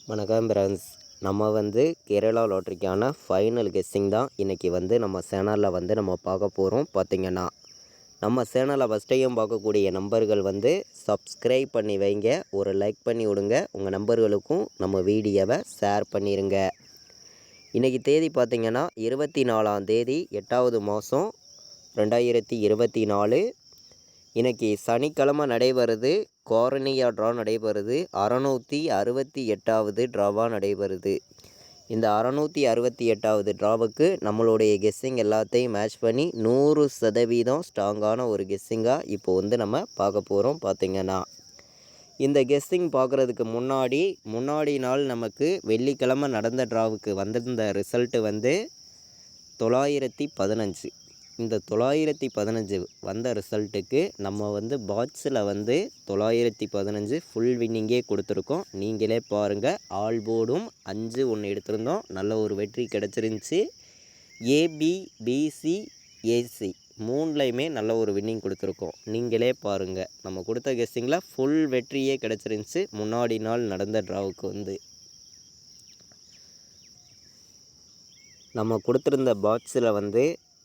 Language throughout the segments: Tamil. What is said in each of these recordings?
வணக்கம் ஃப்ரெண்ட்ஸ். நம்ம கேரளா லாட்ரிக்கான ஃபைனல் கெஸ்ஸிங் தான் இன்றைக்கி நம்ம சேனலில் நம்ம பார்க்க போகிறோம். பார்த்திங்கன்னா நம்ம சேனலை ஃபஸ்ட் டைம் பார்க்கக்கூடிய நம்பர்கள் சப்ஸ்கிரைப் பண்ணி வைங்க, ஒரு லைக் பண்ணி விடுங்க, உங்கள் நம்பர்களுக்கும் நம்ம வீடியோவை ஷேர் பண்ணிடுங்க. இன்றைக்கி தேதி பார்த்திங்கன்னா 24ஆம் தேதி 8வது மாதம் 2024. இன்றைக்கி சனிக்கிழமை நடைபெறுது. கார்னியா ட்ரா நடைபெறுது. 668வது ட்ராவாக நடைபெறுது. இந்த 668வது ட்ராவுக்கு நம்மளுடைய கெஸ்ஸிங் எல்லாத்தையும் மேட்ச் பண்ணி 100% ஸ்ட்ராங்கான ஒரு கெஸ்ஸிங்காக இப்போது நம்ம பார்க்க போகிறோம். பார்த்திங்கன்னா இந்த கெஸ்ஸிங் பார்க்குறதுக்கு முன்னாடி நாள் நமக்கு வெள்ளிக்கிழமை நடந்த ட்ராவுக்கு வந்திருந்த ரிசல்ட்டு 915. இந்த 915 வந்த ரிசல்ட்டுக்கு நம்ம பாட்ஸில் 915 ஃபுல் வின்னிங்கே கொடுத்துருக்கோம். நீங்களே பாருங்கள். ஆல் போர்டும் 5 ஒன்று எடுத்திருந்தோம். நல்ல ஒரு வெற்றி கிடச்சிருந்துச்சி. ஏபிபிசி ஏசி மூணுலையுமே நல்ல ஒரு வின்னிங் கொடுத்துருக்கோம். நீங்களே பாருங்கள். நம்ம கொடுத்த கெஸ்ஸிங்கில் ஃபுல் வெற்றியே கிடச்சிருந்துச்சி. முன்னாடி நாள் நடந்த ட்ராவுக்கு நம்ம கொடுத்துருந்த பாட்ஸில்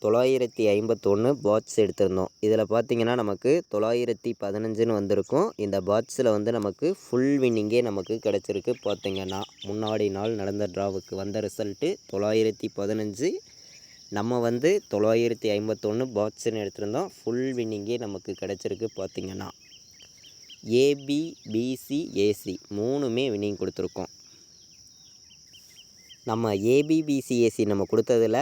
951 பாட்ஸ் எடுத்திருந்தோம். இதில் பார்த்திங்கன்னா நமக்கு 915ன்னு வந்திருக்கும். இந்த பாட்ஸில் நமக்கு ஃபுல் வின்னிங்கே நமக்கு கிடச்சிருக்கு. பார்த்திங்கன்னா முன்னாடி நாள் நடந்த ட்ராவுக்கு வந்த ரிசல்ட்டு 915. நம்ம 951 பாட்ஸ்ன்னு எடுத்திருந்தோம். ஃபுல் வின்னிங்கே நமக்கு கிடச்சிருக்கு. பார்த்திங்கன்னா ஏபிபிசி ஏசி மூணுமே வின்னிங் கொடுத்துருக்கோம். நம்ம ஏபிபிசிஏசி நம்ம கொடுத்ததில்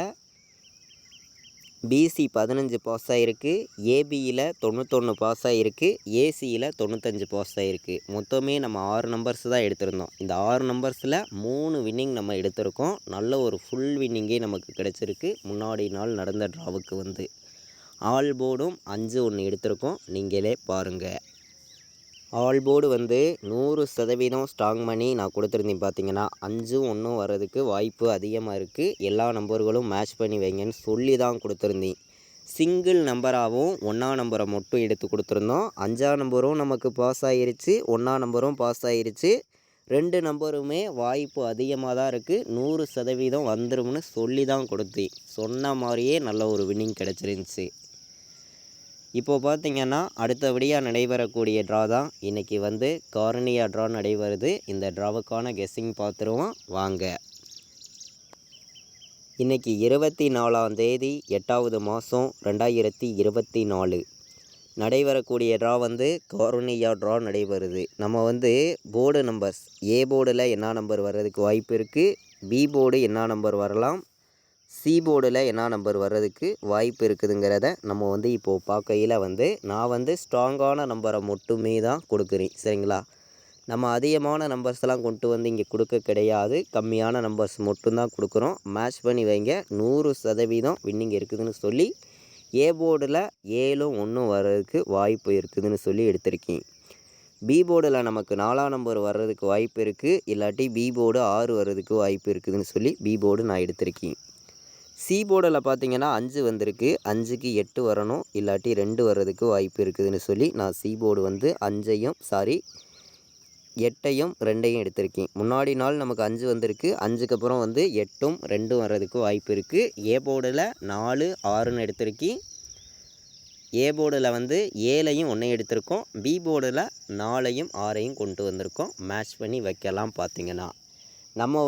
பிசி 15 பாஸ் ஆகிருக்கு, ஏபியில் 91 பாஸ் ஆகிருக்கு, ஏசியில் 95 பாஸ் ஆகிருக்கு. மொத்தமே நம்ம 6 நம்பர்ஸ் தான் எடுத்திருந்தோம். இந்த 6 நம்பர்ஸில் 3 வின்னிங் நம்ம எடுத்திருக்கோம். நல்ல ஒரு ஃபுல் வின்னிங்கே நமக்கு கிடச்சிருக்கு. முன்னாடி நாள் நடந்த ட்ராவுக்கு ஆல் போர்டும் 5 ஒன்று எடுத்திருக்கோம். நீங்களே பாருங்கள். ஆல் போர்டு 100% ஸ்ட்ராங் பண்ணி நான் கொடுத்துருந்தேன். பார்த்திங்கன்னா 5 1 வர்றதுக்கு வாய்ப்பு அதிகமாக இருக்குது. எல்லா நம்பர்களும் மேட்ச் பண்ணி வைங்கன்னு சொல்லி தான் கொடுத்துருந்தேன். சிங்கிள் நம்பராகவும் 1ஆம் நம்பரை மட்டும் எடுத்து கொடுத்துருந்தோம். 5ஆம் நம்பரும் நமக்கு பாஸ் ஆகிருச்சு, 1ஆம் நம்பரும் பாஸ் ஆகிருச்சு. 2 நம்பருமே வாய்ப்பு அதிகமாக தான் இருக்குது. 100% வந்துரும்னு சொல்லி தான் கொடுத்தேன். சொன்ன மாதிரியே நல்ல ஒரு வின்னிங் கிடச்சிருந்துச்சி. இப்போது பார்த்திங்கன்னா அடுத்தபடியாக நடைபெறக்கூடிய ட்ரா தான் இன்றைக்கி கார்னியா ட்ரா நடைபெறுது. இந்த ட்ராவுக்கான கெஸ்ஸிங் பார்த்துருவோம் வாங்க. இன்றைக்கி 24ஆம் தேதி 8வது மாதம் 2024 நடைபெறக்கூடிய ட்ரா கார்னியா ட்ரா நடைபெறுது. நம்ம போர்டு நம்பர்ஸ் ஏ போர்டில் என்ன நம்பர் வர்றதுக்கு வாய்ப்பு இருக்குது, பி போர்டு என்ன நம்பர் வரலாம், சி போர்டில் என்ன நம்பர் வர்றதுக்கு வாய்ப்பு இருக்குதுங்கிறத நம்ம இப்போது பார்க்கையில் நான் ஸ்ட்ராங்கான நம்பரை மட்டுமே தான் கொடுக்குறேன். சரிங்களா? நம்ம அதிகமான நம்பர்ஸ்லாம் கொண்டு இங்கே கொடுக்க கிடையாது. கம்மியான நம்பர்ஸ் மட்டும்தான் கொடுக்குறோம். மேட்ச் பண்ணி வைங்க. 100% வின்னிங் இருக்குதுன்னு சொல்லி ஏ போர்டில் 7 1 வர்றதுக்கு வாய்ப்பு இருக்குதுன்னு சொல்லி எடுத்திருக்கேன். பி போர்டில் நமக்கு 4ஆம் நம்பர் வர்றதுக்கு வாய்ப்பு இருக்குது. இல்லாட்டி பி போர்டு 6 வர்றதுக்கு வாய்ப்பு இருக்குதுன்னு சொல்லி பி போர்டு நான் எடுத்திருக்கேன். சி போர்டில் பார்த்திங்கன்னா 5 வந்திருக்கு. 5க்கு 8 வரணும், இல்லாட்டி 2 வர்றதுக்கு வாய்ப்பு இருக்குதுன்னு சொல்லி நான் சி போர்டு 8யும் 2யும் எடுத்திருக்கேன். முன்னாடி நாள் நமக்கு 5 வந்திருக்கு. 5க்கு அப்புறம் 8ம் 2ம் வர்றதுக்கு வாய்ப்பு இருக்குது. ஏ போர்டில் 4 6ன்னு எடுத்திருக்கேன். ஏ போர்டில் 7யும் 1 எடுத்திருக்கோம். பி போர்டில் 4யும் 6யும் கொண்டு வந்திருக்கோம். மேட்ச் பண்ணி வைக்கலாம். பார்த்திங்கன்னா நம்ம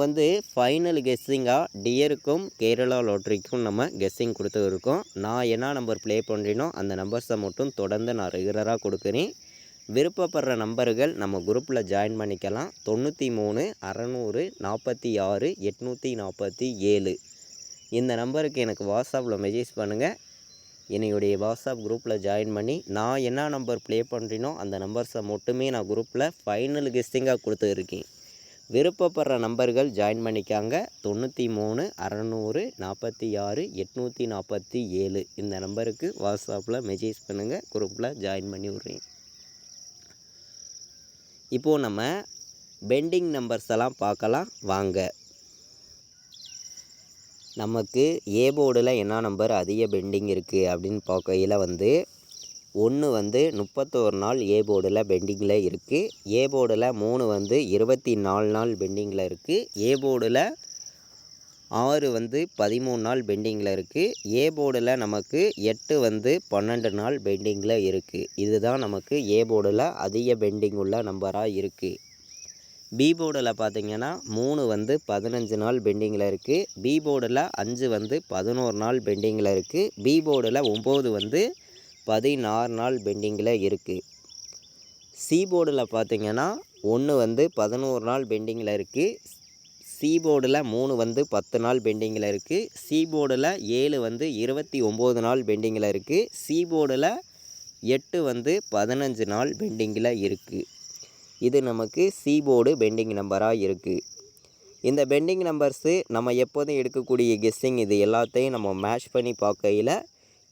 ஃபைனல் கெஸ்ஸிங்காக டியருக்கும் கேரளா லாட்ரிக்கும் நம்ம கெஸ்ஸிங் கொடுத்துருக்கோம். நான் என்ன நம்பர் ப்ளே பண்ணுறேனோ அந்த நம்பர்ஸை மட்டும் தொடர்ந்து நான் ரெகுலராக கொடுக்குறேன். விருப்பப்படுற நம்பர்கள் நம்ம குரூப்பில் ஜாயின் பண்ணிக்கலாம். 93 600 46 847 இந்த நம்பருக்கு எனக்கு வாட்ஸ்அப்பில் மெசேஜ் பண்ணுங்கள். என்னுடைய வாட்ஸ்அப் குரூப்பில் ஜாயின் பண்ணி நான் என்ன நம்பர் ப்ளே பண்ணுறேனோ அந்த நம்பர்ஸை மட்டுமே நான் குரூப்பில் ஃபைனல் கெஸ்ஸிங்காக கொடுத்துருக்கேன். விருப்பப்படுற நம்பர்கள் ஜாயின் பண்ணிக்காங்க. 93 600 46 847 இந்த நம்பருக்கு வாட்ஸ்அப்பில் மெசேஜ் பண்ணுங்கள். குரூப்பில் ஜாயின் பண்ணி விட்றேன். இப்போது நம்ம பெண்டிங் நம்பர்ஸ் எல்லாம் பார்க்கலாம் வாங்க. நமக்கு ஏ போர்டில் என்ன நம்பர் அதிக பெண்டிங் இருக்குது அப்படின்னு பார்க்கையில் 1 வந்து 31 நாள் ஏ போர்டில் பெண்டிங்கில் இருக்குது. ஏ போர்டில் 3 வந்து 24 நாள் பெண்டிங்கில் இருக்குது. ஏ போர்டில் 6 வந்து 13 நாள் பெண்டிங்கில் இருக்குது. ஏ போர்டில் நமக்கு 8 வந்து 12 நாள் பெண்டிங்கில் இருக்குது. இதுதான் நமக்கு ஏ போர்டில் அதிக பெண்டிங் உள்ள நம்பராக இருக்குது. பி போர்டில் பார்த்திங்கன்னா 3 வந்து 15 நாள் பெண்டிங்கில் இருக்குது. பி போர்டில் 5 வந்து 11 நாள் பெண்டிங்கில் இருக்குது. பி போர்டில் 9 வந்து 16 நாள் பெண்டிங்கில் இருக்குது. சி போர்டில் பார்த்திங்கன்னா 1 வந்து 11 நாள் பெண்டிங்கில் இருக்குது. சி போர்டில் 3 வந்து 10 நாள் பெண்டிங்கில் இருக்குது. சி போர்டில் 7 வந்து 29 நாள் பெண்டிங்கில் இருக்குது. சி போர்டில் 8 வந்து 15 நாள் பெண்டிங்கில் இருக்குது. இது நமக்கு சி போர்டு பெண்டிங் நம்பராக இருக்குது. இந்த பெண்டிங் நம்பர்ஸு நம்ம எப்போதும் எடுக்கக்கூடிய கெஸ்ஸிங் இது எல்லாத்தையும் நம்ம மேட்ச் பண்ணி பார்க்கையில்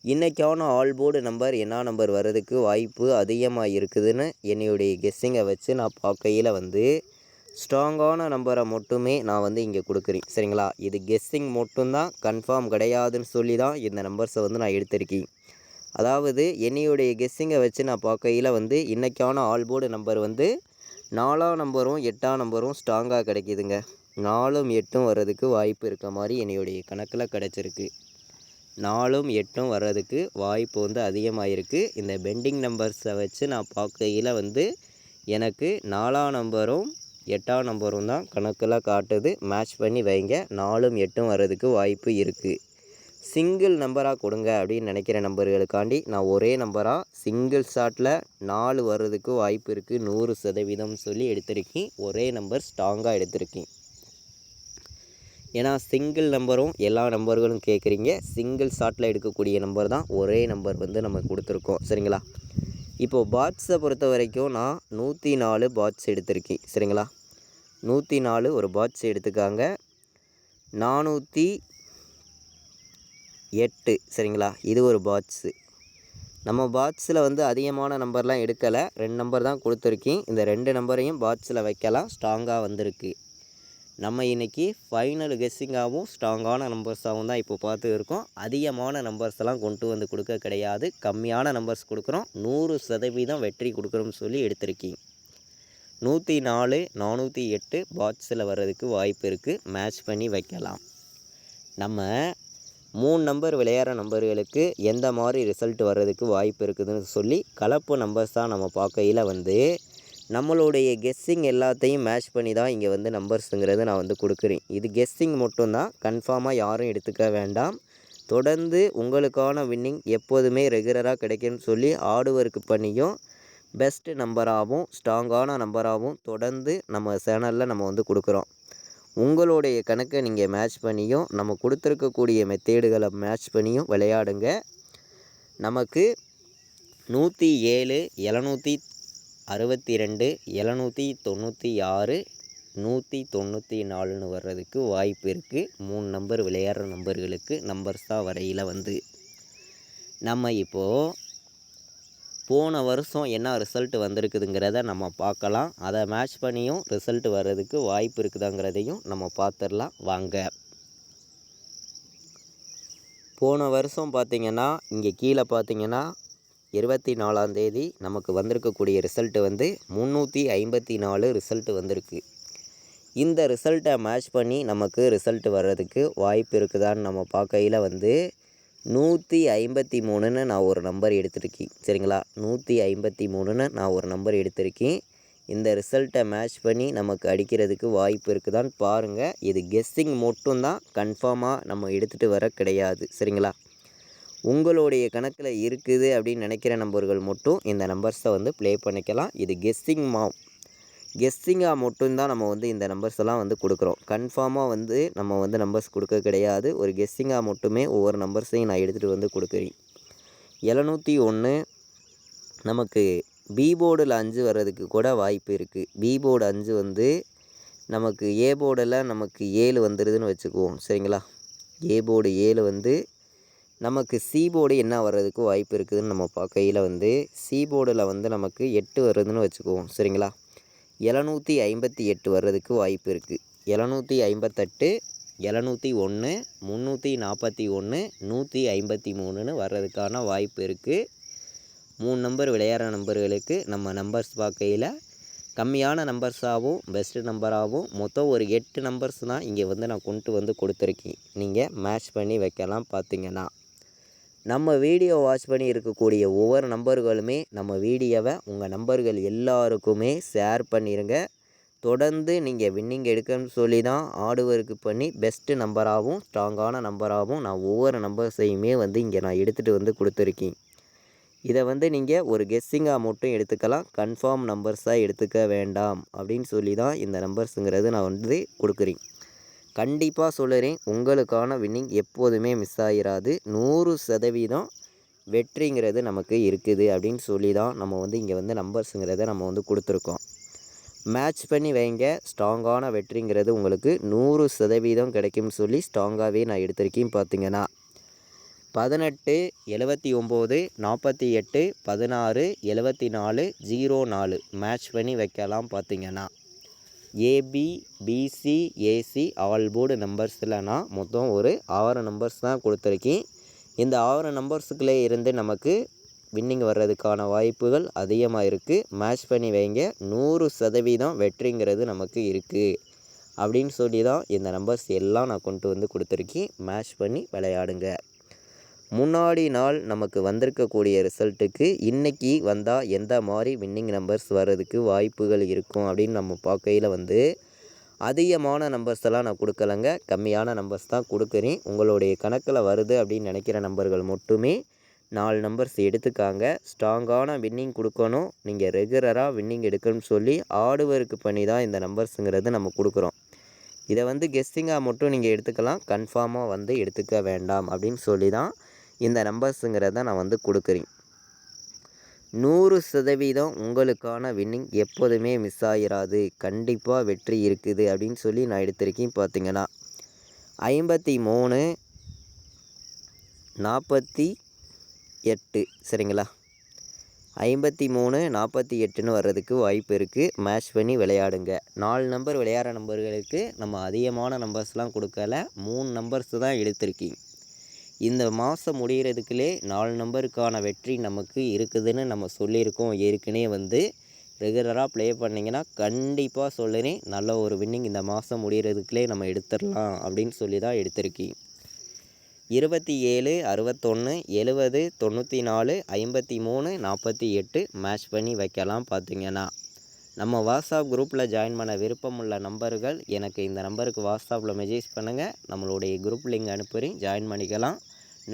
இன்றைக்கான ஆல் போர்டு நம்பர் என்ன நம்பர் வர்றதுக்கு வாய்ப்பு அதிகமாக இருக்குதுன்னு என்னுடைய கெஸ்ஸிங்கை வச்சு நான் பார்க்கையில் வந்து ஸ்ட்ராங்கான நம்பரை மட்டுமே நான் வந்து இங்கே கொடுக்குறேன். சரிங்களா? இது கெஸ்ஸிங் மட்டும்தான், கன்ஃபார்ம் கிடையாதுன்னு சொல்லி தான் இந்த நம்பர்ஸை வந்து நான் எடுத்திருக்கேன். அதாவது என்னுடைய கெஸ்ஸிங்கை வச்சு நான் பார்க்கையில் வந்து இன்றைக்கான ஆல் போர்டு நம்பர் வந்து 4ஆம் நம்பரும் 8ஆம் நம்பரும் ஸ்ட்ராங்காக கிடைக்கிதுங்க. 4ம் 8ம் வர்றதுக்கு வாய்ப்பு இருக்க மாதிரி என்னுடைய கணக்கில் கிடச்சிருக்கு. 4ம் 8ம் வர்றதுக்கு வாய்ப்பு வந்து அதிகமாக இருக்குது. இந்த பெண்டிங் நம்பர்ஸை வச்சு நான் பார்க்கையில் வந்து எனக்கு 4ஆம் நம்பரும் 8ஆம் நம்பரும் தான் கணக்கில் காட்டுது. மேட்ச் பண்ணி வைங்க. 4ம் 8ம் வர்றதுக்கு வாய்ப்பு இருக்குது. சிங்கிள் நம்பராக கொடுங்க அப்படின்னு நினைக்கிற நம்பர்களுக்காண்டி நான் ஒரே நம்பராக சிங்கிள் ஷாட்டில் 4 வர்றதுக்கு வாய்ப்பு இருக்குது 100% சொல்லி எடுத்திருக்கேன். ஒரே நம்பர் ஸ்ட்ராங்காக எடுத்திருக்கேன். ஏன்னா சிங்கிள் நம்பரும் எல்லா நம்பர்களும் கேட்குறீங்க. சிங்கிள் ஷாட்டில் எடுக்கக்கூடிய நம்பர் தான் ஒரே நம்பர் வந்து நம்ம கொடுத்துருக்கோம். சரிங்களா? இப்போது பாட்ஸை பொறுத்த வரைக்கும் நான் 104 பாட்ஸ் எடுத்திருக்கேன். சரிங்களா? 104 ஒரு பாட்ஸ் எடுத்துக்காங்க. 408 சரிங்களா? இது ஒரு பாட்ஸு. நம்ம பாட்ஸில் வந்து அதிகமான நம்பர்லாம் எடுக்கலை. 2 நம்பர் தான் கொடுத்துருக்கேன். இந்த 2 நம்பரையும் பாட்ஸில் வைக்கலாம். ஸ்ட்ராங்காக வந்திருக்கு. நம்ம இன்றைக்கி ஃபைனல் கெஸ்ஸிங்காகவும் ஸ்ட்ராங்கான நம்பர்ஸாகவும் தான் இப்போ பார்த்து இருக்கோம். அதிகமான நம்பர்ஸ் எல்லாம் கொண்டு வந்து கொடுக்க கிடையாது. கம்மியான நம்பர்ஸ் கொடுக்குறோம். 100% வெற்றி கொடுக்குறோம்னு சொல்லி எடுத்திருக்கேன். 104 408 பாட்ஸில் வர்றதுக்கு வாய்ப்பு இருக்குது. மேட்ச் பண்ணி வைக்கலாம். நம்ம 3 நம்பர் விளையாடுற நம்பர்களுக்கு எந்த மாதிரி ரிசல்ட் வர்றதுக்கு வாய்ப்பு இருக்குதுன்னு சொல்லி கலப்பு நம்பர்ஸ் தான் நம்ம பார்க்கையில் வந்து நம்மளுடைய கெஸ்ஸிங் எல்லாத்தையும் மேட்ச் பண்ணி தான் இங்கே வந்து நம்பர்ஸுங்கிறது நான் வந்து கொடுக்குறேன். இது கெஸ்ஸிங் மட்டும்தான், கன்ஃபார்மாக யாரும் எடுத்துக்க வேண்டாம். தொடர்ந்து உங்களுக்கான வின்னிங் எப்போதுமே ரெகுலராக கிடைக்கும்னு சொல்லி ஹார்ட் ஒர்க் பண்ணியும் பெஸ்ட்டு நம்பராகவும் ஸ்ட்ராங்கான நம்பராகவும் தொடர்ந்து நம்ம சேனலில் நம்ம வந்து கொடுக்குறோம். உங்களுடைய கணக்கை நீங்கள் மேட்ச் பண்ணியும் நம்ம கொடுத்துருக்கக்கூடிய மெத்தேடுகளை மேட்ச் பண்ணியும் விளையாடுங்க. நமக்கு 107 762 796 194ன்னு வர்றதுக்கு வாய்ப்பு இருக்குது. 3 நம்பர் விளையாடுற நம்பர்களுக்கு நம்பர்ஸ் தான் வரையில் வந்து நம்ம இப்போது போன வருஷம் என்ன ரிசல்ட் வந்திருக்குதுங்கிறத நம்ம பார்க்கலாம். அதை மேட்ச் பண்ணியும் ரிசல்ட் வர்றதுக்கு வாய்ப்பு இருக்குதாங்கிறதையும் நம்ம பார்த்துடலாம் வாங்க. போன வருஷம் பார்த்திங்கன்னா இங்கே கீழே பார்த்திங்கன்னா 24ஆம் தேதி நமக்கு வந்திருக்கக்கூடிய ரிசல்ட்டு வந்து 354 ரிசல்ட்டு வந்திருக்கு. இந்த ரிசல்ட்டை மேட்ச் பண்ணி நமக்கு ரிசல்ட் வர்றதுக்கு வாய்ப்பு இருக்குதான்னு நம்ம பார்க்கையில் வந்து 153ன்னு நான் ஒரு நம்பர் எடுத்திருக்கேன். சரிங்களா? 153ன்னு நான் ஒரு நம்பர் எடுத்திருக்கேன். இந்த ரிசல்ட்டை மேட்ச் பண்ணி நமக்கு அடிக்கிறதுக்கு வாய்ப்பு இருக்குதான்னு பாருங்கள். இது கெஸ்ஸிங் மட்டும்தான், கன்ஃபார்மாக நம்ம எடுத்துகிட்டு வர கிடையாது. சரிங்களா? உங்களுடைய கணக்கில் இருக்குது அப்படின்னு நினைக்கிற நம்பர்கள் மட்டும் இந்த நம்பர்ஸை வந்து ப்ளே பண்ணிக்கலாம். இது கெஸ்ஸிங்காக மட்டும்தான் நம்ம வந்து இந்த நம்பர்ஸ் எல்லாம் வந்து கொடுக்குறோம். கன்ஃபார்மாக வந்து நம்ம வந்து நம்பர்ஸ் கொடுக்க கிடையாது. ஒரு கெஸ்ஸிங்காக மட்டுமே ஒவ்வொரு நம்பர்ஸையும் நான் எடுத்துகிட்டு வந்து கொடுக்குறேன். 701 நமக்கு பி போர்டில் 5 வர்றதுக்கு கூட வாய்ப்பு இருக்குது. பி போர்டு 5 வந்து நமக்கு ஏ போர்டில் நமக்கு 7 வந்துடுதுன்னு வச்சுக்குவோம். சரிங்களா? ஏ போர்டு 7 வந்து நமக்கு சி போர்டு என்ன வர்றதுக்கு வாய்ப்பு இருக்குதுன்னு நம்ம பார்க்கையில் வந்து சி போர்டில் வந்து நமக்கு 8 வருதுன்னு வச்சுக்குவோம். சரிங்களா? 758 வர்றதுக்கு வாய்ப்பு இருக்குது. 758 701 341 153ன்னு வர்றதுக்கான வாய்ப்பு இருக்குது. 3 நம்பர் விளையாடுற நம்பர்களுக்கு நம்ம நம்பர்ஸ் பார்க்கையில் கம்மியான நம்பர்ஸாகவும் பெஸ்ட்டு நம்பராகவும் மொத்தம் ஒரு 8 நம்பர்ஸ் தான் இங்கே வந்து நான் கொண்டு வந்து கொடுத்துருக்கேன். நீங்கள் மேட்ச் பண்ணி வைக்கலாம். பார்த்திங்கன்னா நம்ம வீடியோ வாட்ச் பண்ணி இருக்கக்கூடிய ஒவ்வொரு நம்பர்களுமே நம்ம வீடியோவை உங்கள் நம்பர்கள் எல்லாருக்குமே ஷேர் பண்ணிடுங்க. தொடர்ந்து நீங்கள் வின்னிங் எடுக்கணும்னு சொல்லி தான் ஹார்ட் ஒர்க் பண்ணி பெஸ்ட்டு நம்பராகவும் ஸ்ட்ராங்கான நம்பராகவும் நான் ஒவ்வொரு நம்பர்ஸையுமே வந்து இங்கே நான் எடுத்துகிட்டு வந்து கொடுத்துருக்கேன். இதை வந்து நீங்கள் ஒரு கெஸ்ஸிங்காக மட்டும் எடுத்துக்கலாம். கன்ஃபார்ம் நம்பர்ஸாக எடுத்துக்க வேண்டாம் அப்படின்னு சொல்லி தான் இந்த நம்பர்ஸுங்கிறது நான் வந்து கொடுக்குறேன். கண்டிப்பாக சொல்லுறேன், உங்களுக்கான வின்னிங் எப்போதுமே மிஸ் ஆகிராது. 100% வெற்றிங்கிறது நமக்கு இருக்குது அப்படின்னு சொல்லி தான் நம்ம வந்து இங்கே வந்து நம்பர்ஸுங்கிறத நம்ம வந்து கொடுத்துருக்கோம். மேட்ச் பண்ணி வைங்க. ஸ்ட்ராங்கான வெற்றிங்கிறது உங்களுக்கு 100% கிடைக்கும்னு சொல்லி ஸ்ட்ராங்காகவே நான் எடுத்திருக்கேன். பார்த்திங்கன்னா 18 79 48 16 74 04 மேட்ச் பண்ணி வைக்கலாம். பார்த்திங்கன்னா AB BC AC all board நம்பர்ஸில் நான் மொத்தம் ஒரு 6 நம்பர்ஸ் தான் கொடுத்துருக்கேன். இந்த 6 நம்பர்ஸுக்குள்ளே இருந்து நமக்கு வின்னிங் வர்றதுக்கான வாய்ப்புகள் அதிகமாக இருக்குது. மேட்ச் பண்ணி வைங்க. 100% வெற்றிங்கிறது நமக்கு இருக்குது அப்படின்னு சொல்லி தான் இந்த நம்பர்ஸ் எல்லாம் நான் கொண்டு வந்து கொடுத்துருக்கேன். மேட்ச் பண்ணி விளையாடுங்க. முன்னாடி நாள் நமக்கு வந்திருக்கக்கூடிய ரிசல்ட்டுக்கு இன்றைக்கி வந்தால் எந்த மாதிரி வின்னிங் நம்பர்ஸ் வர்றதுக்கு வாய்ப்புகள் இருக்கும் அப்படின்னு நம்ம பார்க்கையில் வந்து அதிகமான நம்பர்ஸ் எல்லாம் நான் கொடுக்கலைங்க. கம்மியான நம்பர்ஸ் தான் கொடுக்குறேன். உங்களுடைய கணக்கில் வருது அப்படின்னு நினைக்கிற நம்பர்கள் மட்டுமே 4 நம்பர்ஸ் எடுத்துக்காங்க. ஸ்ட்ராங்கான வின்னிங் கொடுக்கணும். நீங்கள் ரெகுலராக வின்னிங் எடுக்கணும்னு சொல்லி ஹார்ட் ஒர்க் பண்ணி தான் இந்த நம்பர்ஸுங்கிறது நம்ம கொடுக்குறோம். இதை வந்து கெஸ்ஸிங்காக மட்டும் நீங்கள் எடுத்துக்கலாம். கன்ஃபார்மாக வந்து எடுத்துக்க வேண்டாம் அப்படின்னு சொல்லி தான் இந்த நம்பர்ஸுங்கிறத நான் வந்து கொடுக்குறேன். 100% உங்களுக்கான வின்னிங் எப்போதுமே மிஸ் ஆகிராது. கண்டிப்பாக வெற்றி இருக்குது அப்படின்னு சொல்லி நான் எடுத்திருக்கேன். பார்த்திங்கன்னா 53 48 சரிங்களா, 53 48ன்னு வர்றதுக்கு வாய்ப்பு இருக்குது. மேட்ச் பண்ணி விளையாடுங்க. 4 நம்பர் விளையாடுற நம்பர்களுக்கு நம்ம அதிகமான நம்பர்ஸ்லாம் கொடுக்கல. 3 நம்பர்ஸ் தான் எடுத்திருக்கேன். இந்த மாதம் முடிகிறதுக்குள்ளே 4 நம்பருக்கான வெற்றி நமக்கு இருக்குதுன்னு நம்ம சொல்லியிருக்கோம். ஏற்கனவே வந்து ரெகுலராக ப்ளே பண்ணிங்கன்னா கண்டிப்பாக சொல்லுறேன், நல்ல ஒரு வின்னிங் இந்த மாதம் முடிகிறதுக்குள்ளே நம்ம எடுத்துடலாம் அப்படின்னு சொல்லி தான் எடுத்திருக்கேன். 27 61 70 94 53 48 மேட்ச் பண்ணி வைக்கலாம். பார்த்திங்கன்னா நம்ம வாட்ஸ்அப் குரூப்பில் ஜாயின் பண்ண விருப்பமுள்ள நம்பர்கள் எனக்கு இந்த நம்பருக்கு வாட்ஸ்அப்பில் மெசேஜ் பண்ணுங்கள். நம்மளுடைய குரூப் லிங்க் அனுப்புகிறேன், ஜாயின் பண்ணிக்கலாம்.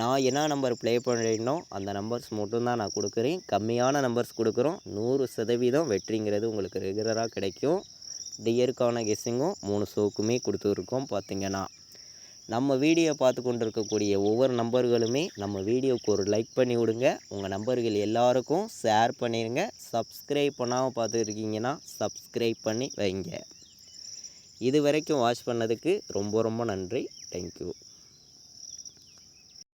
நான் என்ன நம்பர் ப்ளே பண்ணுறேனோ அந்த நம்பர்ஸ் மட்டும்தான் நான் கொடுக்குறேன். கம்மியான நம்பர்ஸ் கொடுக்குறோம். 100% வெற்றிங்கிறது உங்களுக்கு ரெகுலராக கிடைக்கும். டியருக்கான கெஸ்ஸிங்கும் 3 ஷோக்குமே கொடுத்துருக்கோம். பார்த்திங்கன்னா நம்ம வீடியோ பார்த்து கொண்டு இருக்கக்கூடிய ஒவ்வொரு நம்பர்களுமே நம்ம வீடியோவுக்கு ஒரு லைக் பண்ணி விடுங்க. உங்கள் நம்பர்கள் எல்லாருக்கும் ஷேர் பண்ணிடுங்க. சப்ஸ்கிரைப் பண்ணாமல் பார்த்துருக்கீங்கன்னா சப்ஸ்கிரைப் பண்ணி வைங்க. இது வரைக்கும் வாட்ச் பண்ணதுக்கு ரொம்ப ரொம்ப நன்றி. தேங்க்யூ.